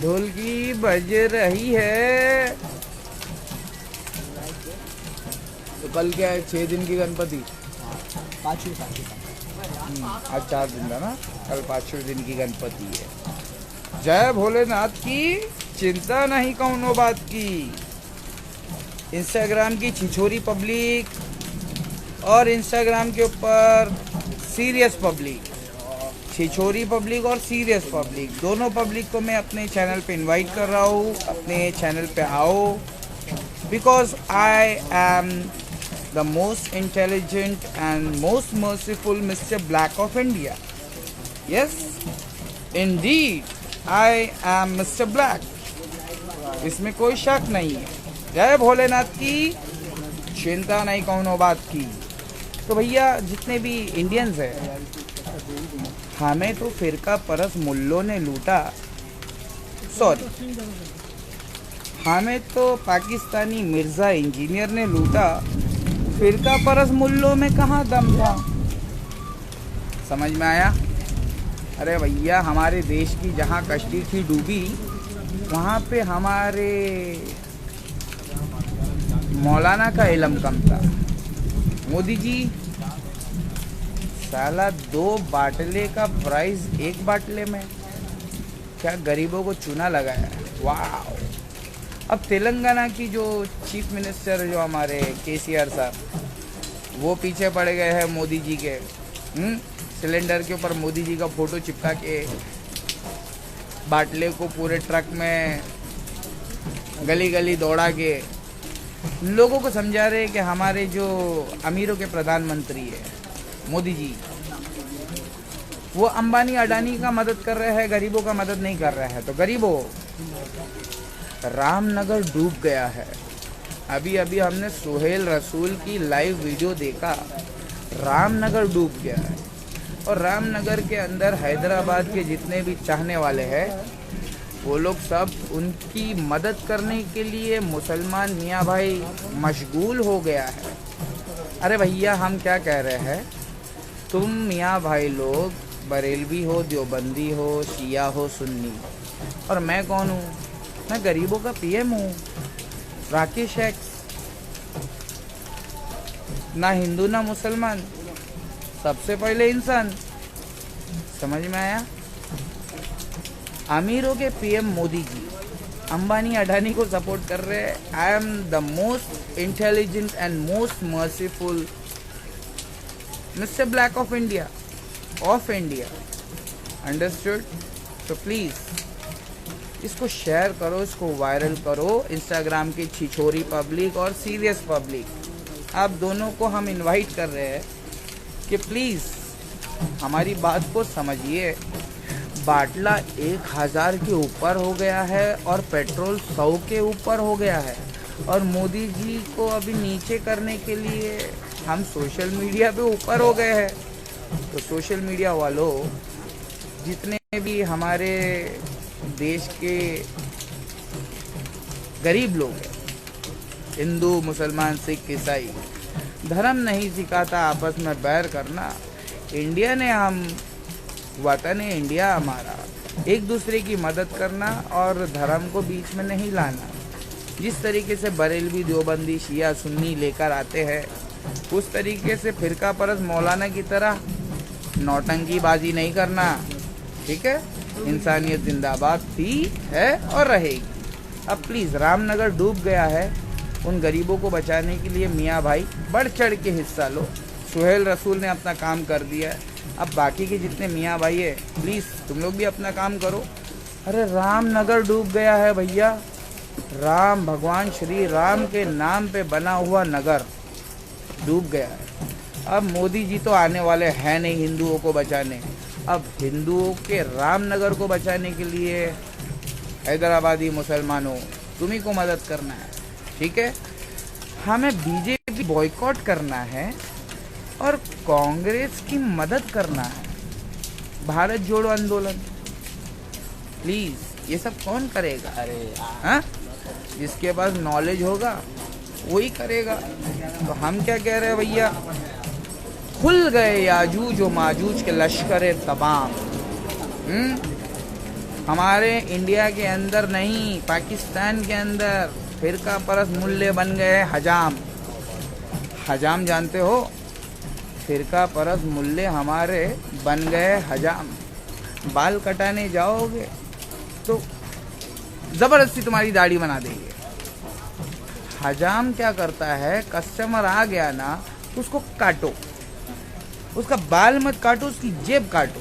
ढोलकी बज रही है। तो कल क्या है, 6 दिन की गणपति? आज 4 दिन था ना, कल 5वें दिन की गणपति है। जय भोलेनाथ की, चिंता नहीं कौनो बात की। इंस्टाग्राम की छिछोरी पब्लिक और इंस्टाग्राम के ऊपर सीरियस पब्लिक, छिछोरी पब्लिक और सीरियस पब्लिक, दोनों पब्लिक को मैं अपने चैनल पे इनवाइट कर रहा हूँ। अपने चैनल पे आओ, because I am the most intelligent and most merciful mister black of India. Yes Indeed I am mister black, इसमें कोई शक नहीं है। जय भोलेनाथ की, चिंता नहीं कौनो बात की। तो भैया जितने भी इंडियंस हैं, हमें तो फिरका परस मुल्लों ने लूटा, सॉरी, हमें तो पाकिस्तानी मिर्जा इंजीनियर ने लूटा, फिरका परस मुल्लों में कहाँ दम था। समझ में आया? अरे भैया, हमारे देश की जहाँ कश्ती थी डूबी, वहाँ पे हमारे मौलाना का इल्म कम था। मोदी जी, साला 2 बाटले का प्राइस 1 बाटले में, क्या गरीबों को चूना लगाया? वाह। अब तेलंगाना की जो चीफ मिनिस्टर जो हमारे केसीआर साहब, वो पीछे पड़ गए हैं मोदी जी के। सिलेंडर के ऊपर मोदी जी का फोटो चिपका के बाटले को पूरे ट्रक में गली गली दौड़ा के लोगों को समझा रहे कि हमारे जो अमीरों के प्रधानमंत्री है मोदी जी, वो अंबानी अडानी का मदद कर रहे हैं, गरीबों का मदद नहीं कर रहे हैं। तो गरीबों, रामनगर डूब गया है। अभी अभी हमने सुहेल रसूल की लाइव वीडियो देखा, रामनगर डूब गया है। और रामनगर के अंदर हैदराबाद के जितने भी चाहने वाले हैं, वो लोग सब उनकी मदद करने के लिए मुसलमान मियाँ भाई मशगूल हो गया है। अरे भैया, हम क्या कह रहे हैं, तुम मियाँ भाई लोग बरेलवी हो, देवबंदी हो, शिया हो, सुन्नी, और मैं कौन हूँ? मैं गरीबों का पीएम हूँ, राकेश एक्स। ना हिंदू ना मुसलमान, सबसे पहले इंसान। समझ में आया? अमीरों के पीएम मोदी जी अंबानी अडानी को सपोर्ट कर रहे हैं। I am the most intelligent and most merciful mister black of India, understood? तो प्लीज इसको शेयर करो, इसको वायरल करो। इंस्टाग्राम की छिछोरी पब्लिक और सीरियस पब्लिक, आप दोनों को हम इनवाइट कर रहे हैं कि प्लीज हमारी बात को समझिए। बाटला 1000 के ऊपर हो गया है और पेट्रोल 100 के ऊपर हो गया है, और मोदी जी को अभी नीचे करने के लिए हम सोशल मीडिया पे ऊपर हो गए हैं। तो सोशल मीडिया वालों, जितने भी हमारे देश के गरीब लोग हैं, हिंदू मुसलमान सिख ईसाई, धर्म नहीं सिखाता आपस में बैर करना। इंडिया ने हम, वतन है इंडिया हमारा, एक दूसरे की मदद करना और धर्म को बीच में नहीं लाना। जिस तरीके से बरेलवी, देवबंदी, शिया, सुन्नी लेकर आते हैं, उस तरीके से फिरका परस मौलाना की तरह नौटंकीबाजी नहीं करना, ठीक है? इंसानियत जिंदाबाद थी, है और रहेगी। अब प्लीज़, रामनगर डूब गया है, उन गरीबों को बचाने के लिए मियाँ भाई बढ़ चढ़ के हिस्सा लो। सुहेल रसूल ने अपना काम कर दिया है, अब बाकी के जितने मियाँ भाई है, प्लीज़ तुम लोग भी अपना काम करो। अरे रामनगर डूब गया है भैया, राम, भगवान श्री राम के नाम पे बना हुआ नगर डूब गया है। अब मोदी जी तो आने वाले हैं नहीं हिंदुओं को बचाने, अब हिंदुओं के रामनगर को बचाने के लिए हैदराबादी मुसलमानों, तुम्ही को मदद करना है, ठीक है? हमें बीजेपी बॉयकॉट करना है और कांग्रेस की मदद करना है। भारत जोड़ो आंदोलन, प्लीज, ये सब कौन करेगा? अरे हाँ, जिसके पास नॉलेज होगा वही करेगा। तो हम क्या कह रहे हैं भैया, खुल गए याजूज और माजूज के लश्कर तमाम। हमारे इंडिया के अंदर नहीं, पाकिस्तान के अंदर फिरका परस्त मूल्य बन गए हजाम। हजाम जानते हो? फिरका परस्त मूल्य हमारे बन गए हजाम। बाल कटाने जाओगे तो जबरदस्ती तुम्हारी दाढ़ी बना देंगे। हजाम क्या करता है, कस्टमर आ गया ना तो उसको काटो, उसका बाल मत काटो, उसकी जेब काटो।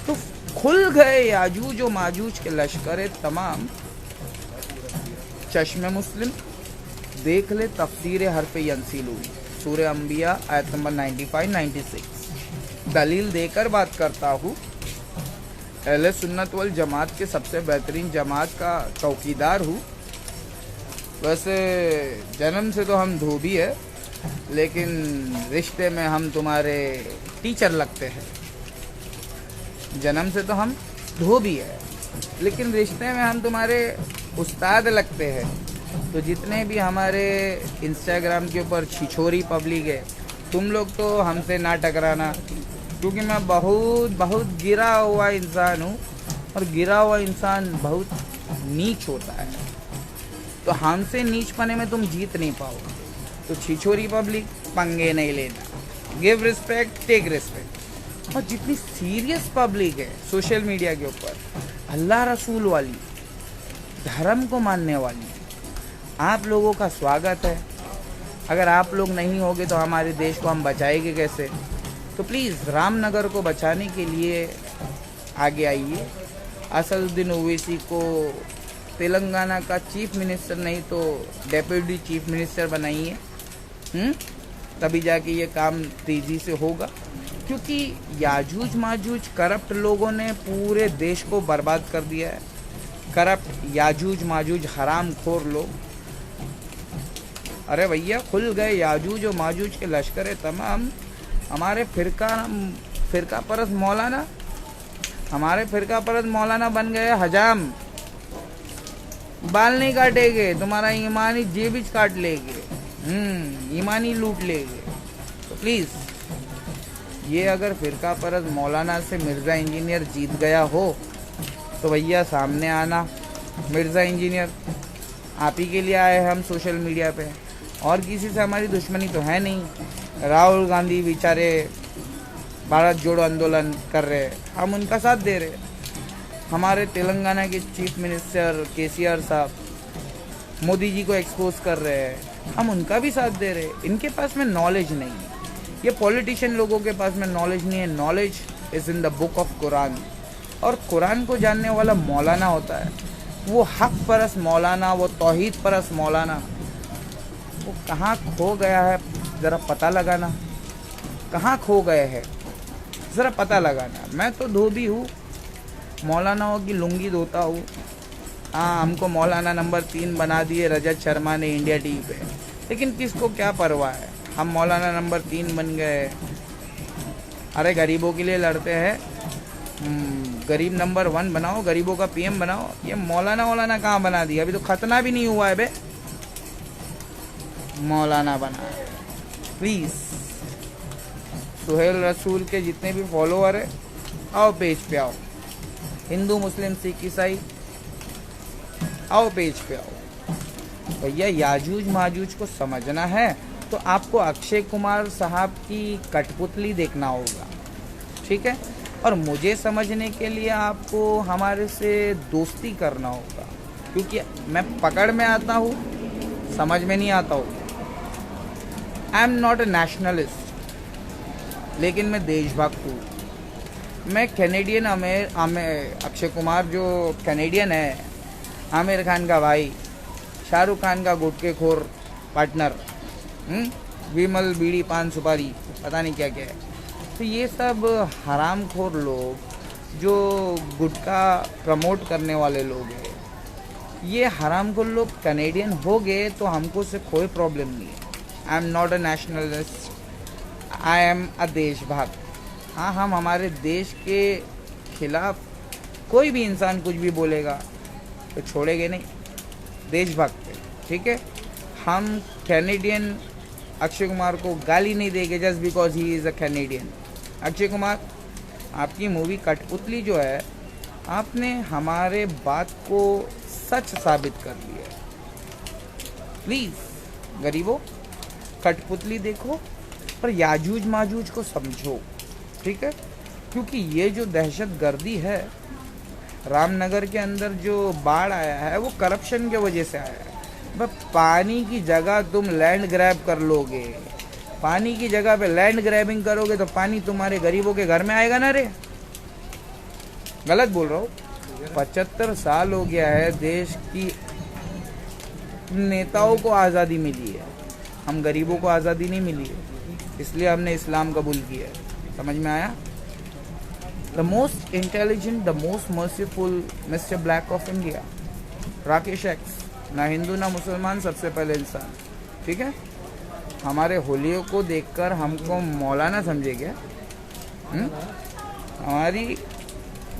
तो खुल गए याजूज और माजूज के लश्कर तमाम। चश्मे मुस्लिम देख ले, तफसीर हरफ यंसील हुई, सूरह अंबिया आयत नंबर 95-96। दलील देकर बात करता हूँ। अहले सुन्नत वल जमात के सबसे बेहतरीन जमात का चौकीदार हूँ। वैसे जन्म से तो हम धोबी है, लेकिन रिश्ते में हम तुम्हारे टीचर लगते हैं। जन्म से तो हम धोबी है, लेकिन रिश्ते में हम तुम्हारे उस्ताद लगते हैं। तो जितने भी हमारे इंस्टाग्राम के ऊपर छिछोरी पब्लिक है, तुम लोग तो हमसे ना टकराना, क्योंकि मैं बहुत गिरा हुआ इंसान हूँ, और गिरा हुआ इंसान बहुत नीच होता है। तो हमसे नीच पने में तुम जीत नहीं पाओगे। तो छिछोरी पब्लिक पंगे नहीं लेना, गिव रिस्पेक्ट, टेक रिस्पेक्ट। और जितनी सीरियस पब्लिक है सोशल मीडिया के ऊपर, अल्लाह रसूल वाली, धर्म को मानने वाली, आप लोगों का स्वागत है। अगर आप लोग नहीं होगे तो हमारे देश को हम बचाएंगे कैसे? तो प्लीज़ रामनगर को बचाने के लिए आगे आइए। असदुद्दीन ओवैसी को तेलंगाना का चीफ मिनिस्टर नहीं तो डेप्यूटी चीफ मिनिस्टर बनाइए, तभी जाके ये काम तेज़ी से होगा। क्योंकि याजूज माजूज करप्ट लोगों ने पूरे देश को बर्बाद कर दिया है। करप्ट याजूज माजूज हरामखोर लोग। अरे भैया, खुल गए याजूज और माजूज के लश्कर तमाम। हमारे फिरका परस्त मौलाना, हमारे फिरका परस्त मौलाना बन गए हजाम। बाल नहीं काटेंगे, तुम्हारा ईमानी जेब काट लेंगे, ईमानी लूट लेंगे। तो प्लीज़, ये अगर फिरका परस्त मौलाना से मिर्ज़ा इंजीनियर जीत गया हो तो भैया सामने आना। मिर्ज़ा इंजीनियर आप ही के लिए आए हैं हम सोशल मीडिया पे, और किसी से हमारी दुश्मनी तो है नहीं। राहुल गांधी बेचारे भारत जोड़ो आंदोलन कर रहे, हम उनका साथ दे रहे। हमारे तेलंगाना के चीफ मिनिस्टर केसीआर साहब मोदी जी को एक्सपोज कर रहे हैं, हम उनका भी साथ दे रहे। इनके पास में नॉलेज नहीं है, ये पॉलिटिशियन लोगों के पास में नॉलेज नहीं है। Knowledge is in the book of Quran. और कुरान को जानने वाला मौलाना होता है, वो हक परस्त मौलाना, वो तौहीद परस्त मौलाना, वो कहाँ खो गया है ज़रा पता लगाना। कहाँ खो गए हैं ज़रा पता लगाना। मैं तो धोबी हूँ, मौलानाओं की लुंगी धोता हूँ। हाँ, हमको मौलाना नंबर 3 बना दिए रजत शर्मा ने इंडिया टीवी पे, लेकिन किसको क्या परवाह है, हम मौलाना नंबर 3 बन गए। अरे गरीबों के लिए लड़ते हैं, गरीब नंबर 1 बनाओ, गरीबों का पीएम बनाओ। ये मौलाना कहाँ बना दिया? अभी तो खतना भी नहीं हुआ है बे, मौलाना बना। प्लीज़, सुहेल रसूल के जितने भी फॉलोअर है, आओ पेज पे आओ। हिंदू मुस्लिम सिख ईसाई, आओ पेज पे आओ। भैया याजूज माजूज को समझना है तो आपको अक्षय कुमार साहब की कठपुतली देखना होगा, ठीक है? और मुझे समझने के लिए आपको हमारे से दोस्ती करना होगा, क्योंकि मैं पकड़ में आता हूँ, समझ में नहीं आता हूँ। I am not a nationalist, लेकिन मैं देशभक्त हूँ। मैं कैनेडियन अक्षय कुमार जो कैनेडियन है, आमिर खान का भाई, शाहरुख खान का गुटखे खोर पार्टनर, विमल बीड़ी पान सुपारी पता नहीं क्या क्या है। तो ये सब हरामखोर लोग जो गुटखा प्रमोट करने वाले लोग हैं, ये हरामखोर लोग कैनेडियन हो गए तो हमको से कोई प्रॉब्लम नहीं है। I am not a nationalist, I am a देशभक्त। हाँ, हम हमारे देश के खिलाफ कोई भी इंसान कुछ भी बोलेगा तो छोड़ेंगे नहीं, देशभक्त है, ठीक है? हम कैनेडियन अक्षय कुमार को गाली नहीं देंगे just because he is a Canadian. Akshay Kumar, आपकी मूवी कठपुतली जो है आपने हमारे बात को सच साबित कर दिया। प्लीज गरीबों, कठपुतली देखो पर याजूज माजूज को समझो, ठीक है? क्योंकि ये जो दहशत गर्दी है, रामनगर के अंदर जो बाढ़ आया है वो करप्शन के वजह से आया है। बस पानी की जगह तुम लैंड ग्रैब कर लोगे, पानी की जगह पे लैंड ग्रैबिंग करोगे तो पानी तुम्हारे गरीबों के घर में आएगा ना रे? गलत बोल रहा हूँ? 75 साल हो गया है देश की नेताओं को आज़ादी मिली है, हम गरीबों को आज़ादी नहीं मिली है, इसलिए हमने इस्लाम कबूल किया है। समझ में आया? The most intelligent, the most merciful mister black of India, Rakesh x, ना हिंदू ना मुसलमान, सबसे पहले इंसान, ठीक है? हमारे होलियों को देखकर हमको मौलाना समझे क्या? हमारी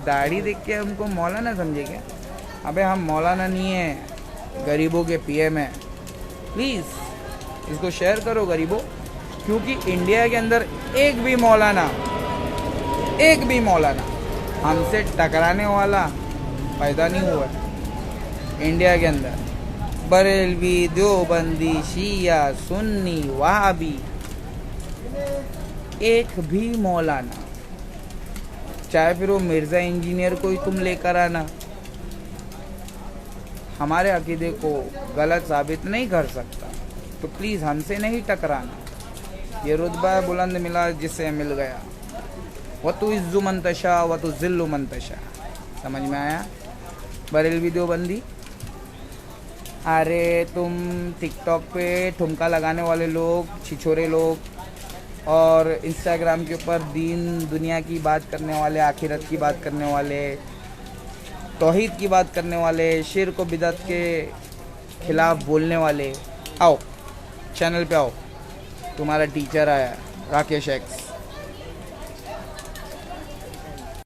दाढ़ी देख के हमको मौलाना समझे क्या? अबे हम मौलाना नहीं है, गरीबों के पीएम है। प्लीज़ इसको शेयर करो गरीबों, क्योंकि इंडिया के अंदर एक भी मौलाना हमसे टकराने वाला पैदा नहीं हुआ है इंडिया के अंदर। बरेलवी, देवबंदी, शिया, सुन्नी, वहाबी, एक भी मौलाना, चाहे फिर वो मिर्जा इंजीनियर को ही तुम लेकर आना, हमारे अकीदे को गलत साबित नहीं कर सकता। तो प्लीज़ हमसे नहीं टकराना। ये रुतबा बुलंद मिला जिससे मिल गया। वतु इज्जु मंतशा वतु जिल्लु मंतशा। समझ में आया? बरेलवी देवबंदी, अरे तुम टिकटॉक पे ठुमका लगाने वाले लोग, छिछोरे लोग, और इंस्टाग्राम के ऊपर दीन दुनिया की बात करने वाले, आखिरत की बात करने वाले, तौहीद की बात करने वाले, शिर्क व बिदअत के खिलाफ बोलने वाले, आओ चैनल पे आओ, तुम्हारा टीचर आया राकेश एक्स।